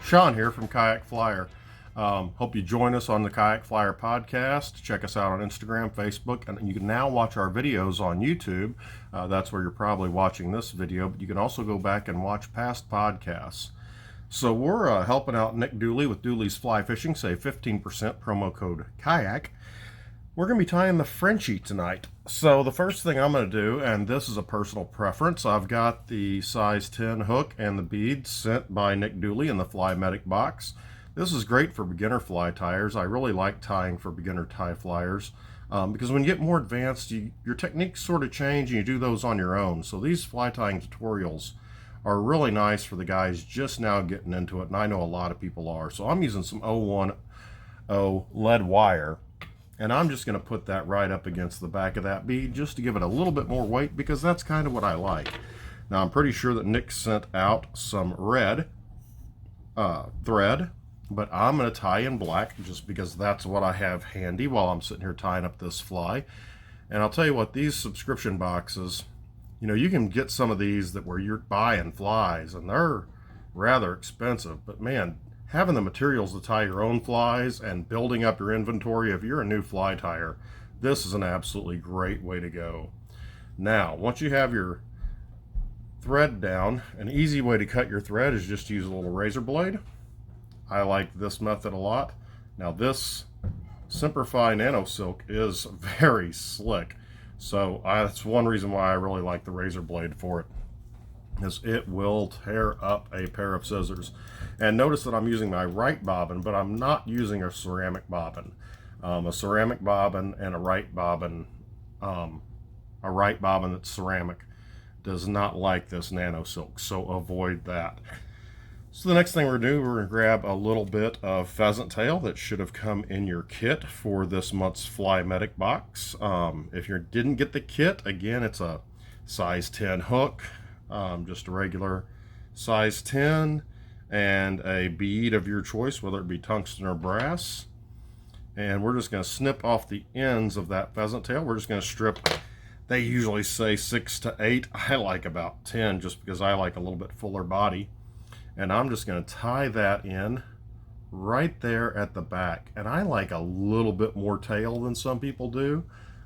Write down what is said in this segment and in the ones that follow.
Sean here from Kayak Flyer. Hope you join us on the Kayak Flyer podcast. Check us out on Instagram, Facebook, and you can now watch our videos on YouTube. That's where you're probably watching this video, but you can also go back and watch past podcasts. So we're helping out Nick Dooley with Dooley's Fly Fishing. Save 15% promo code Kayak. We're going to be tying the Frenchie tonight. So the first thing I'm going to do, and this is a personal preference, I've got the size 10 hook and the beads sent by Nick Dooley in the Fly Medic box. This is great for beginner fly tyers. I really like tying for beginner tie flyers because when you get more advanced, your techniques sort of change and you do those on your own. So these fly tying tutorials are really nice for the guys just now getting into it, and I know a lot of people are. So I'm using some 010 lead wire. And I'm just going to put that right up against the back of that bead just to give it a little bit more weight because that's kind of what I like. Now I'm pretty sure that Nick sent out some red thread, but I'm going to tie in black just because that's what I have handy while I'm sitting here tying up this fly. And I'll tell you what, these subscription boxes, you know, you can get some of these that where you're buying flies and they're rather expensive, but man, having the materials to tie your own flies and building up your inventory, if you're a new fly tyer, this is an absolutely great way to go. Now, once you have your thread down, an easy way to cut your thread is just to use a little razor blade. I like this method a lot. Now this Simplify Nano Silk is very slick, so that's one reason why I really like the razor blade for it, is it will tear up a pair of scissors. And notice that I'm using my right bobbin, but I'm not using a ceramic bobbin. A ceramic bobbin and a right bobbin that's ceramic does not like this nano silk, so avoid that. So the next thing we're going to do, we're going to grab a little bit of Pheasant Tail that should have come in your kit for this month's Fly Medic box. If you didn't get the kit, again, it's a size 10 hook, just a regular size 10, and a bead of your choice, whether it be tungsten or brass. And we're just going to snip off the ends of that pheasant tail. We're just going to strip, they usually say 6 to 8. I like about 10 just because I like a little bit fuller body. And I'm just going to tie that in right there at the back. And I like a little bit more tail than some people do.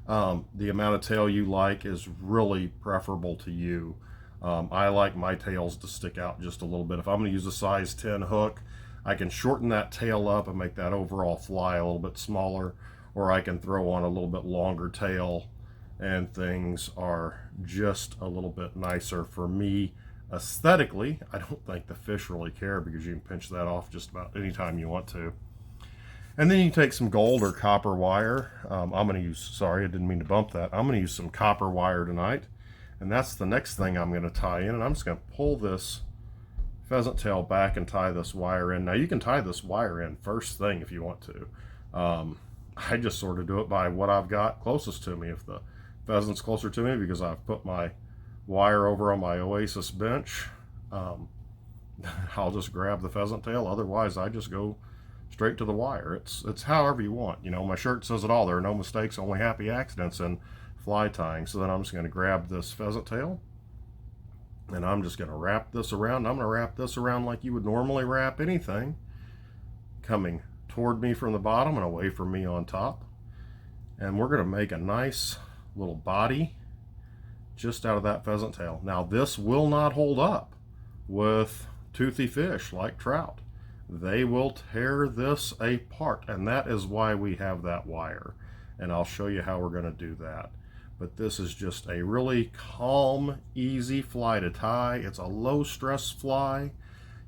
The amount of tail you like is really preferable to you. I like my tails to stick out just a little bit. If I'm going to use a size 10 hook, I can shorten that tail up and make that overall fly a little bit smaller, or I can throw on a little bit longer tail and things are just a little bit nicer for me aesthetically. I don't think the fish really care because you can pinch that off just about any time you want to. And then you take some gold or copper wire. I'm going to use, sorry, I didn't mean to bump that. I'm going to use some copper wire tonight. And that's the next thing I'm going to tie in. And I'm just going to pull this pheasant tail back and tie this wire in. Now you can tie this wire in first thing if you want to. I just sort of do it by what I've got closest to me. If the pheasant's closer to me because I've put my wire over on my Oasis bench, I'll just grab the pheasant tail. Otherwise, I just go straight to the wire. It's however you want. You know, my shirt says it all. There are no mistakes, only happy accidents in fly tying. So then I'm just going to grab this pheasant tail and I'm just going to wrap this around. I'm going to wrap this around like you would normally wrap anything, coming toward me from the bottom and away from me on top. And we're going to make a nice little body just out of that pheasant tail. Now this will not hold up with toothy fish like trout. They will tear this apart, and that is why we have that wire. And I'll show you how we're going to do that. But this is just a really calm, easy fly to tie. It's a low stress fly.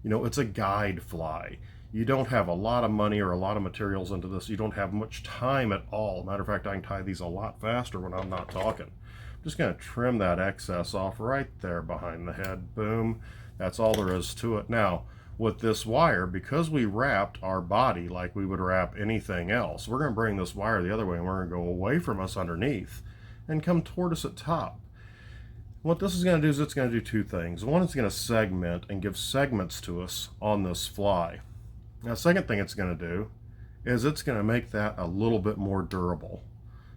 You know, it's a guide fly. You don't have a lot of money or a lot of materials into this. You don't have much time at all. Matter of fact, I can tie these a lot faster when I'm not talking. I'm just going to trim that excess off right there behind the head. Boom. That's all there is to it. Now, with this wire, because we wrapped our body like we would wrap anything else, we're going to bring this wire the other way and we're going to go away from us underneath and come toward us at top. What this is going to do is it's going to do two things. One, it's going to segment and give segments to us on this fly. Now, the second thing it's going to do is it's going to make that a little bit more durable.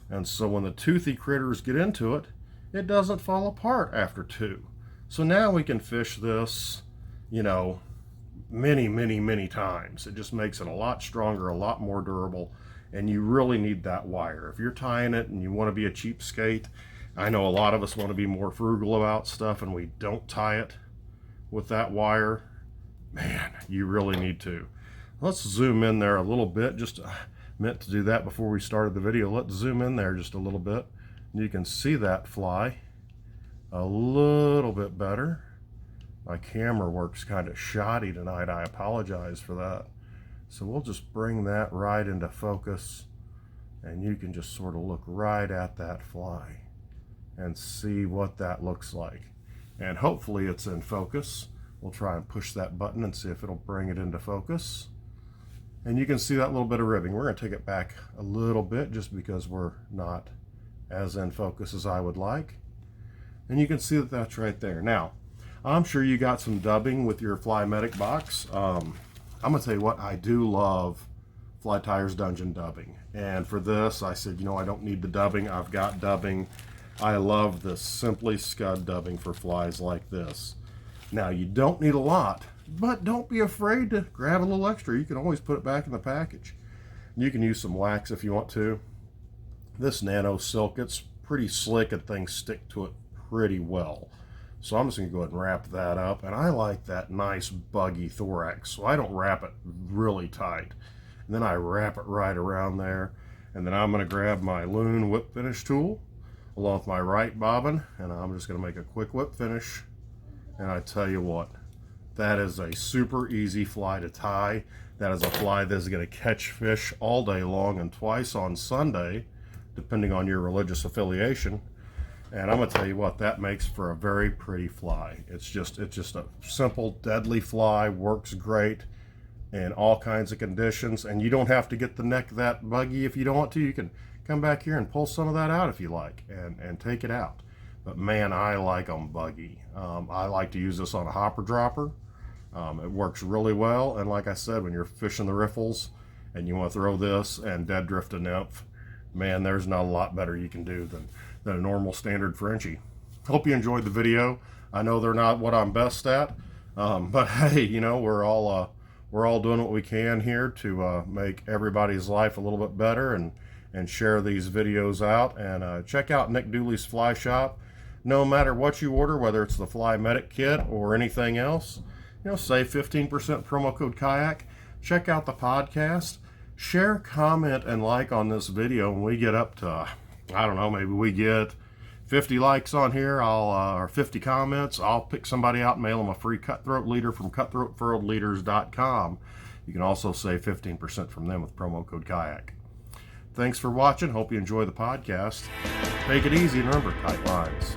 And so when the toothy critters get into it, it doesn't fall apart after two. So now we can fish this, you know, many times. It just makes it a lot stronger, a lot more durable, and you really need that wire. If you're tying it and you want to be a cheapskate, I know a lot of us want to be more frugal about stuff and we don't tie it with that wire. Man, you really need to. Let's zoom in there a little bit. Just meant to do that before we started the video. Let's zoom in there just a little bit. You can see that fly a little bit better. My camera works kind of shoddy tonight. I apologize for that. So we'll just bring that right into focus, and you can just sort of look right at that fly and see what that looks like. And hopefully it's in focus. We'll try and push that button and see if it'll bring it into focus. And you can see that little bit of ribbing. We're going to take it back a little bit just because we're not as in focus as I would like. And you can see that that's right there. Now, I'm sure you got some dubbing with your Fly Medic box. I'm going to tell you what, I do love Fly Tyers Dungeon dubbing. And for this, I said, you know, I don't need the dubbing. I've got dubbing. I love the Simply Scud dubbing for flies like this. Now, you don't need a lot, but don't be afraid to grab a little extra. You can always put it back in the package. You can use some wax if you want to. This nano silk, it's pretty slick and things stick to it pretty well. So I'm just going to go ahead and wrap that up. And I like that nice buggy thorax, so I don't wrap it really tight. And then I wrap it right around there. And then I'm going to grab my loon whip finish tool along with my right bobbin, and I'm just going to make a quick whip finish. And I tell you what, that is a super easy fly to tie. That is a fly that is going to catch fish all day long and twice on Sunday, depending on your religious affiliation. And I'm going to tell you what, that makes for a very pretty fly. It's just a simple, deadly fly, works great in all kinds of conditions. And you don't have to get the neck that buggy if you don't want to. You can come back here and pull some of that out if you like and take it out. But man, I like them buggy. I like to use this on a hopper dropper. It works really well. And like I said, when you're fishing the riffles and you want to throw this and dead drift a nymph, man, there's not a lot better you can do than a normal standard Frenchie. Hope you enjoyed the video. I know they're not what I'm best at, but hey, you know, we're all doing what we can here to make everybody's life a little bit better and share these videos out. And check out Nick Dooley's Fly Shop. No matter what you order, whether it's the Fly Medic kit or anything else, you know, save 15% promo code Kayak. Check out the podcast. Share, comment, and like on this video. When we get up to, I don't know, maybe we get 50 likes on here, or 50 comments, I'll pick somebody out and mail them a free cutthroat leader from cutthroatfurledleaders.com. You can also save 15% from them with promo code Kayak. Thanks for watching. Hope you enjoy the podcast. Take it easy and remember, tight lines.